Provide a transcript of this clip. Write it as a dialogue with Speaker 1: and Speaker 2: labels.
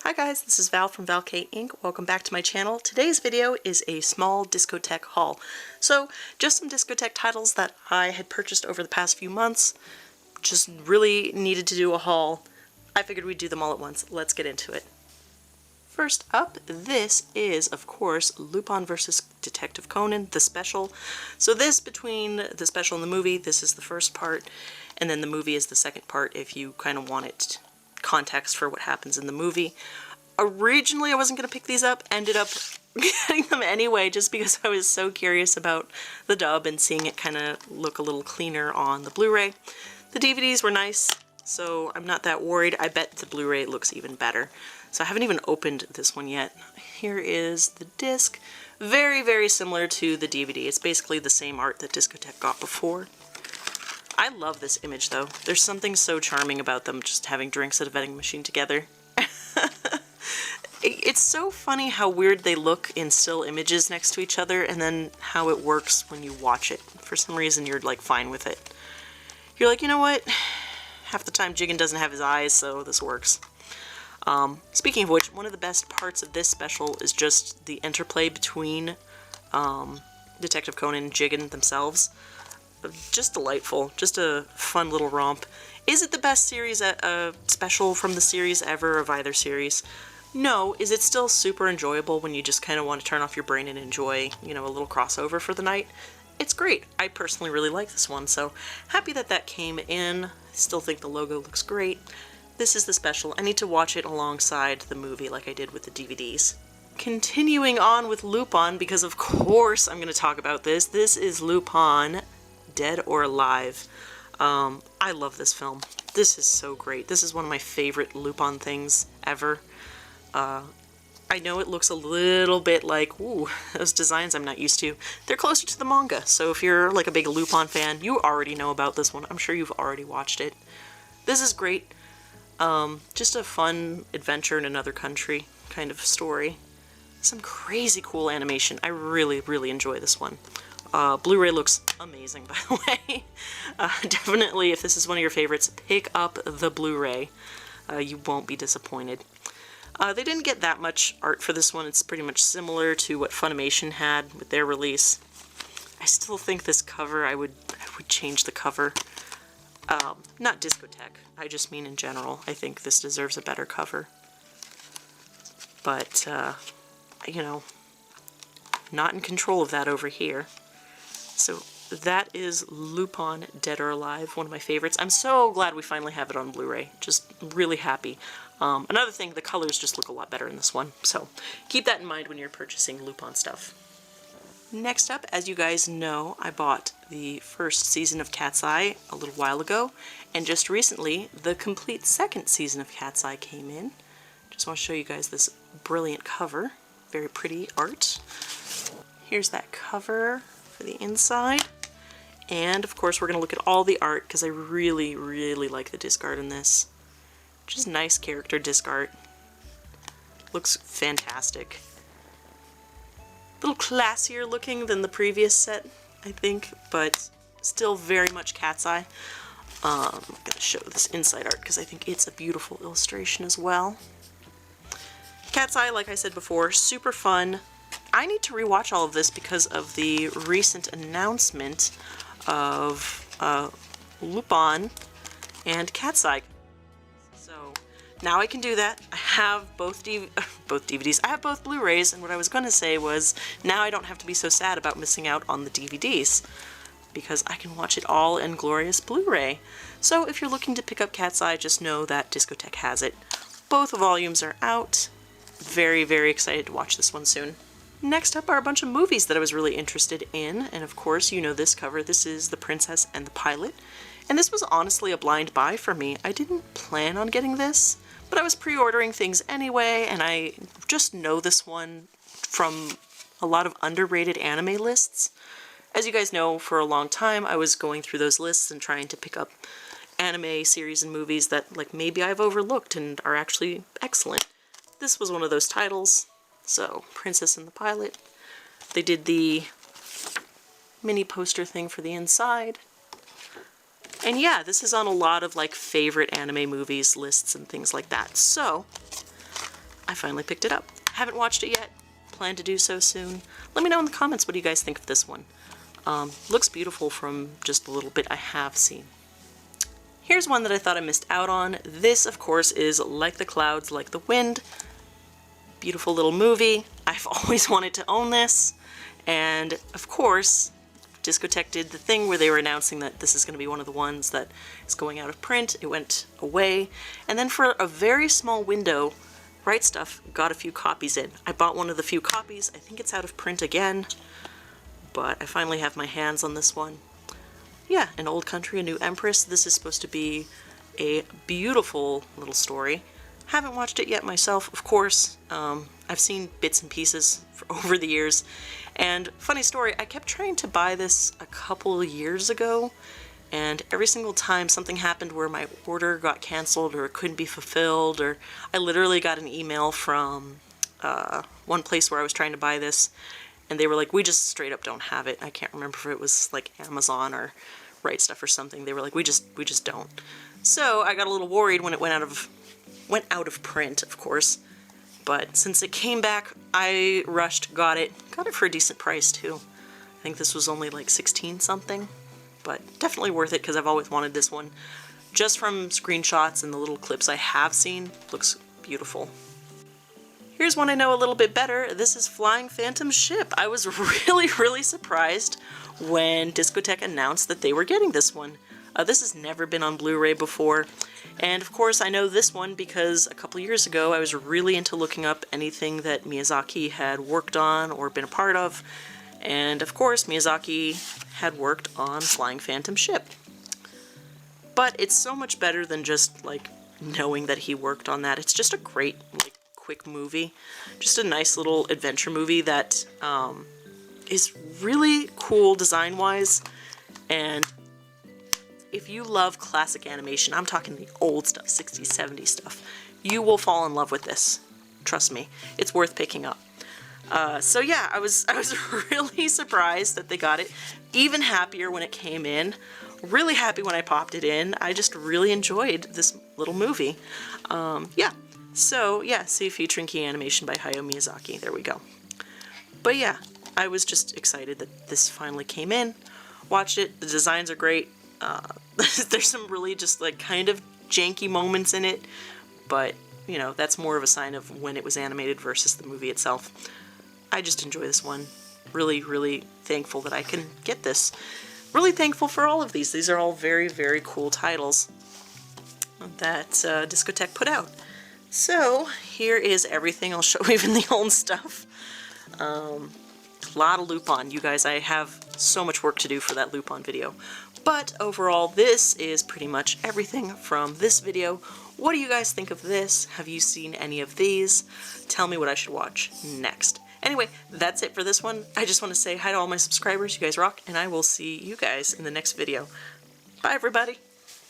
Speaker 1: Hi guys, this is Val from valkayink. Welcome back to my channel. Today's video is a small Discotek haul. So, just some Discotek titles that I had purchased over the past few months. Just really needed to do a haul. I figured we'd do them all at once. Let's get into it. First up, this is, of course, Lupin vs. Detective Conan, the special. So this, between the special and the movie, this is the first part, and then the movie is the second part if you kind of want it context for what happens in the movie. Originally I wasn't going to pick these up, ended up getting them anyway just because I was so curious about the dub and seeing it kind of look a little cleaner on the Blu-ray. The DVDs were nice, so I'm not that worried. I bet the Blu-ray looks even better. So I haven't even opened this one yet. Here is the disc. Very, very similar to the DVD. It's basically the same art that Discotek got before. I love this image though. There's something so charming about them just having drinks at a vending machine together. It's so funny how weird they look in still images next to each other and then how it works when you watch it. For some reason you're like fine with it. You're like, you know what? Half the time Jigen doesn't have his eyes, so this works. Speaking of which, one of the best parts of this special is just the interplay between Detective Conan and Jigen themselves. Just delightful. Just a fun little romp. Is it the best series special from the series ever, of either series? No. Is it still super enjoyable when you just kind of want to turn off your brain and enjoy, you know, a little crossover for the night? It's great. I personally really like this one, so happy that that came in. I still think the logo looks great. This is the special. I need to watch it alongside the movie like I did with the DVDs. Continuing on with Lupin, because of course I'm going to talk about this. This is Lupin, Dead or Alive. I love this film. This is so great. This is one of my favorite Lupin things ever. I know it looks a little bit like, ooh, those designs I'm not used to. They're closer to the manga, so if you're like a big Lupin fan, you already know about this one. I'm sure you've already watched it. This is great. Just a fun adventure in another country kind of story. Some crazy cool animation. I really, really enjoy this one. Blu-ray looks amazing, by the way. Definitely, if this is one of your favorites, pick up the Blu-ray. You won't be disappointed. They didn't get that much art for this one. It's pretty much similar to what Funimation had with their release. I still think this cover, I would change the cover. Not Discotek, I just mean in general. I think this deserves a better cover. But, you know, not in control of that over here. So that is Lupin, Dead or Alive, one of my favorites. I'm so glad we finally have it on Blu-ray. Just really happy. Another thing, the colors just look a lot better in this one. So keep that in mind when you're purchasing Lupin stuff. Next up, as you guys know, I bought the first season of Cat's Eye a little while ago. And just recently, the complete second season of Cat's Eye came in. Just want to show you guys this brilliant cover. Very pretty art. Here's that cover for the inside. And of course we're going to look at all the art because I really, really like the disc art in this. Just nice character disc art. Looks fantastic. A little classier looking than the previous set, I think, but still very much Cat's Eye. I'm going to show this inside art because I think it's a beautiful illustration as well. Cat's Eye, like I said before, super fun. I need to rewatch all of this because of the recent announcement of Lupin and Cat's Eye. So now I can do that. I have both DVDs. I have both Blu-rays, and what I was going to say was now I don't have to be so sad about missing out on the DVDs because I can watch it all in glorious Blu-ray. So if you're looking to pick up Cat's Eye, just know that Discotek has it. Both volumes are out. Very, very excited to watch this one soon. Next up are a bunch of movies that I was really interested in, and of course you know this cover. This is The Princess and the Pilot, and this was honestly a blind buy for me. I didn't plan on getting this, but I was pre-ordering things anyway, and I just know this one from a lot of underrated anime lists. As you guys know, for a long time I was going through those lists and trying to pick up anime series and movies that like maybe I've overlooked and are actually excellent. This was one of those titles. So, Princess and the Pilot. They did the mini poster thing for the inside. And yeah, this is on a lot of like favorite anime movies lists and things like that. So, I finally picked it up. Haven't watched it yet. Plan to do so soon. Let me know in the comments what do you guys think of this one. Looks beautiful from just the little bit I have seen. Here's one that I thought I missed out on. This, of course, is Like the Clouds, Like the Wind. Beautiful little movie. I've always wanted to own this. And, of course, Discotek did the thing where they were announcing that this is going to be one of the ones that is going out of print. It went away. And then for a very small window, Right Stuff got a few copies in. I bought one of the few copies. I think it's out of print again. But I finally have my hands on this one. Yeah, An Old Country, A New Empress. This is supposed to be a beautiful little story. Haven't watched it yet myself, of course. I've seen bits and pieces over the years. And funny story, I kept trying to buy this a couple of years ago, and every single time something happened where my order got canceled or it couldn't be fulfilled, or I literally got an email from one place where I was trying to buy this, and they were like, we just straight up don't have it. I can't remember if it was like Amazon or Right Stuff or something. They were like, we just don't. So I got a little worried when it went out of print, of course. But since it came back, I rushed, got it for a decent price too. I think this was only like 16 something, but definitely worth it because I've always wanted this one. Just from screenshots and the little clips I have seen, looks beautiful. Here's one I know a little bit better. This is Flying Phantom Ship. I was really surprised when Discotek announced that they were getting this one. This has never been on Blu-ray before. And of course I know this one because a couple years ago I was really into looking up anything that Miyazaki had worked on or been a part of. And of course Miyazaki had worked on Flying Phantom Ship. But it's so much better than just like knowing that he worked on that. It's just a great like quick movie. Just a nice little adventure movie that is really cool design-wise. And if you love classic animation, I'm talking the old stuff, 60s, 70s stuff, you will fall in love with this. Trust me, it's worth picking up. So yeah, I was really surprised that they got it. Even happier when it came in. Really happy when I popped it in. I just really enjoyed this little movie. Yeah. So yeah, see featuring key animation by Hayao Miyazaki. There we go. But yeah, I was just excited that this finally came in. Watched it. The designs are great. There's some really just like kind of janky moments in it, but you know, that's more of a sign of when it was animated versus the movie itself. I just enjoy this one. Really thankful that I can get this. Really thankful for all of these. These are all very cool titles that Discotek put out. So here is everything. I'll show even the old stuff. A lot of Lupin. You guys, I have so much work to do for that Lupin video. But overall, this is pretty much everything from this video. What do you guys think of this? Have you seen any of these? Tell me what I should watch next. Anyway, that's it for this one. I just want to say hi to all my subscribers. You guys rock, and I will see you guys in the next video. Bye, everybody.